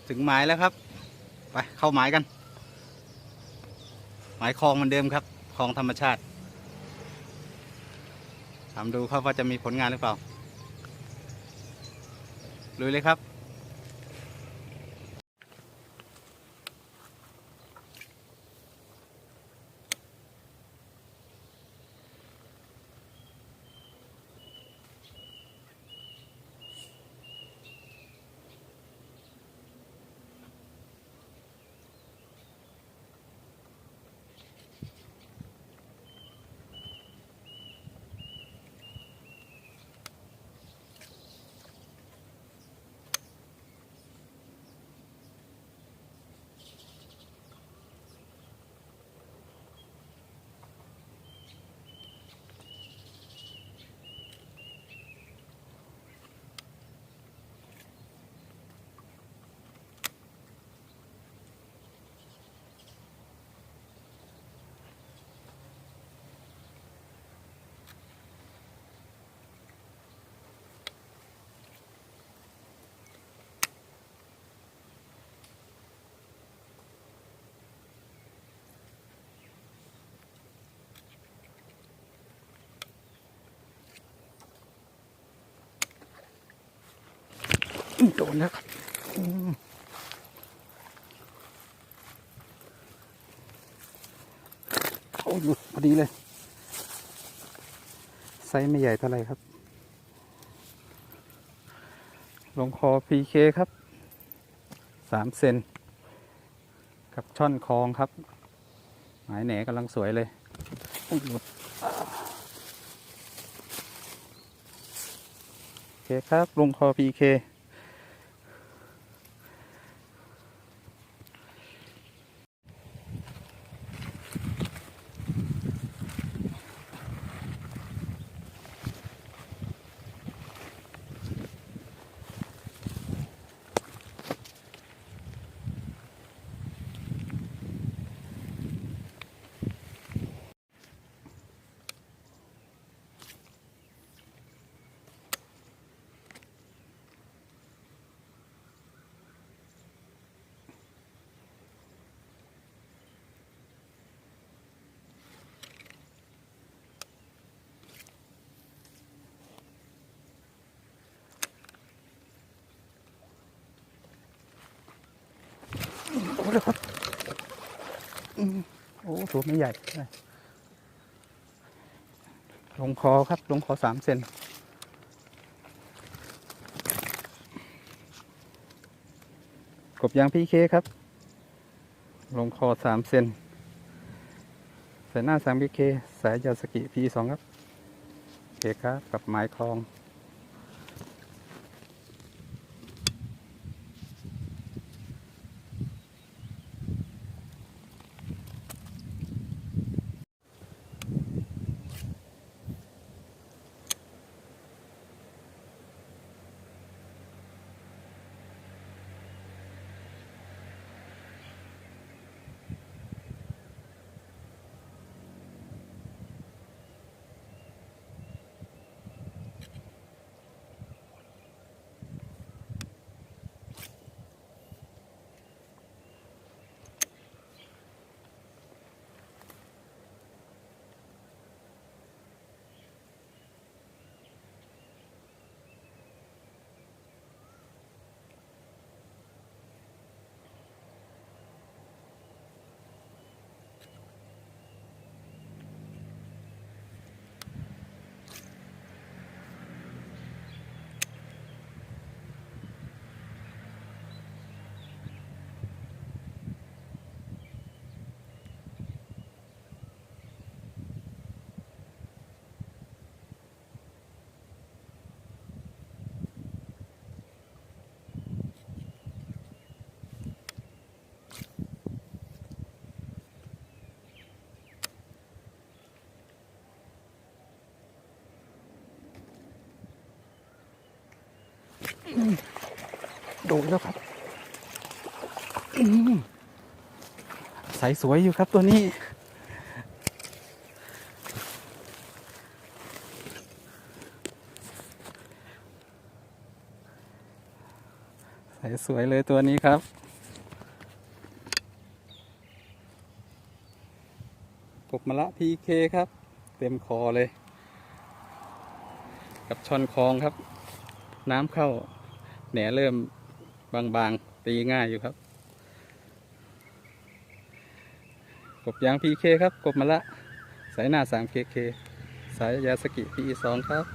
ถึงหมายแล้วครับไปเข้าหมายกันหมายคลองเหมือนเดิมครับคลองธรรมชาติถามดูครับว่าจะมีผลงานหรือเปล่าลุยเลยครับโดนแล้วครับโอ้หลุดพอดีเลยไซส์ไม่ใหญ่เท่าไหร่ครับลงคอ PK ครับ3 เซนกับช่อนคลองครับหมายแหนกำลังสวยเลยโอ้หลุดโอเคครับลงคอ PKโอ้เลยครับโอ้ตัวไม่ใหญ่ลงคอครับลงคอ3 เซนกบยาง PK ครับลงคอ3 เซนสายหน้า3 PK สายยาสกิ P2 ครับโอเคครับกับหมายคลองโดนแล้วครับใสสวยอยู่ครับตัวนี้ สวยเลยตัวนี้ครับกบมะละพีเคครับเต็มคอเลยกับช่อนคลองครับน้ำเข้าแหนเริ่มบางๆตีง่ายอยู่ครับกบยางพีเคครับกบมะละสายหน้า3KK สายยาสกิ PE2 ครับ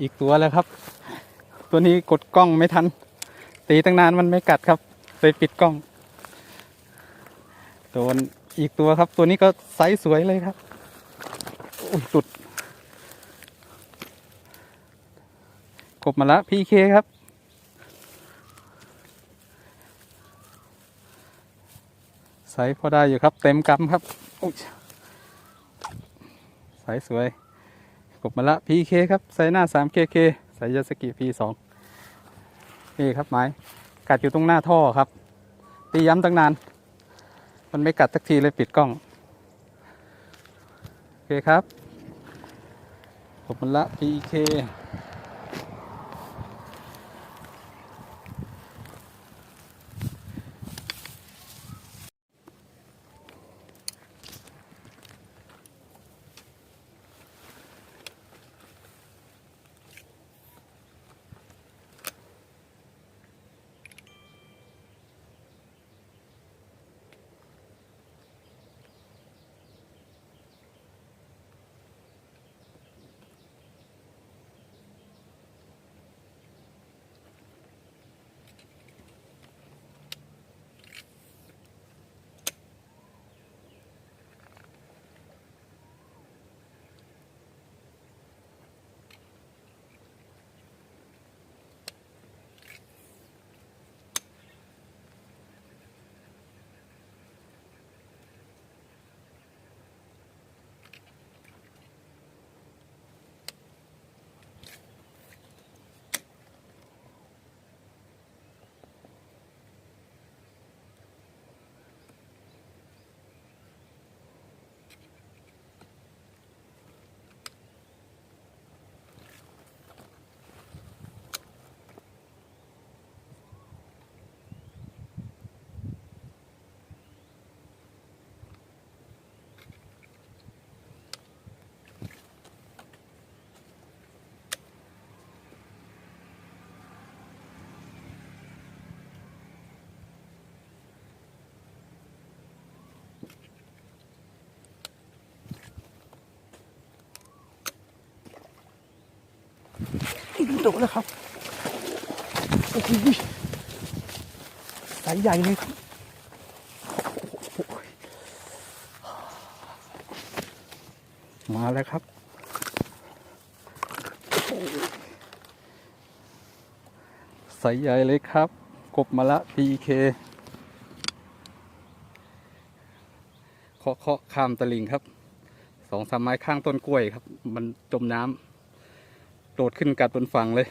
อีกตัวแล้วครับตัวนี้กดกล้องไม่ทันตีตั้งนานมันไม่กัดครับเลยปิดกล้องโดนอีกตัวครับตัวนี้ก็ไซส์สวยเลยครับสุดกบมะละพีเคครับไซส์พอได้อยู่ครับเต็มกำครับไซส์สวยกบมะละพีเคครับไซส์หน้า3KKไซส์ยาสกิ P2นี่ครับไม้กัดอยู่ตรงหน้าท่อครับตีย้ำตั้งนานมันไม่กัดสักทีเลยปิดกล้องโอเคครับกบมะละ PK โดดแล้วครับโอ้โหสายใหญ่เลยครับมาแล้วครับสายใหญ่เลยครับกบมะละ PK เคาะข้ามตลิ่งครับ2-3 ไม้ข้างต้นกล้วยครับมันจมน้ำโดดขึ้นกัดบนฝั่งเลย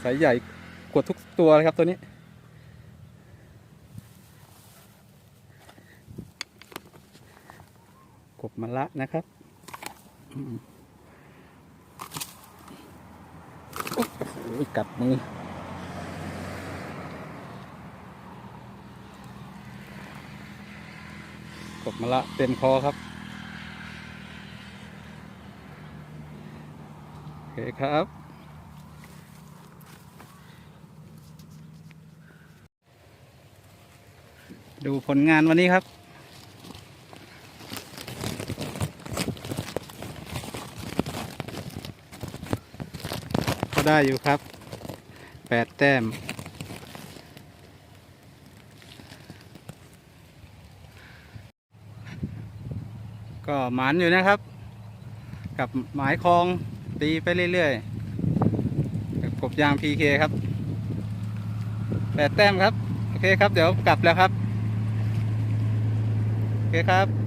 สายใหญ่กว่าทุกตัวเลยครับตัวนี้กบมะละนะครับโอ้โหกัดมือกบมะละเต็มคอครับโอเคครับ ดูผลงานวันนี้ครับก็ได้อยู่ครับ8 แต้มก็หมานอยู่นะครับกับหมายคลองตีไปเรื่อยๆกับกบยาง PK ครับ8 แต้มครับโอเคครับเดี๋ยวกลับแล้วครับโอเคครับ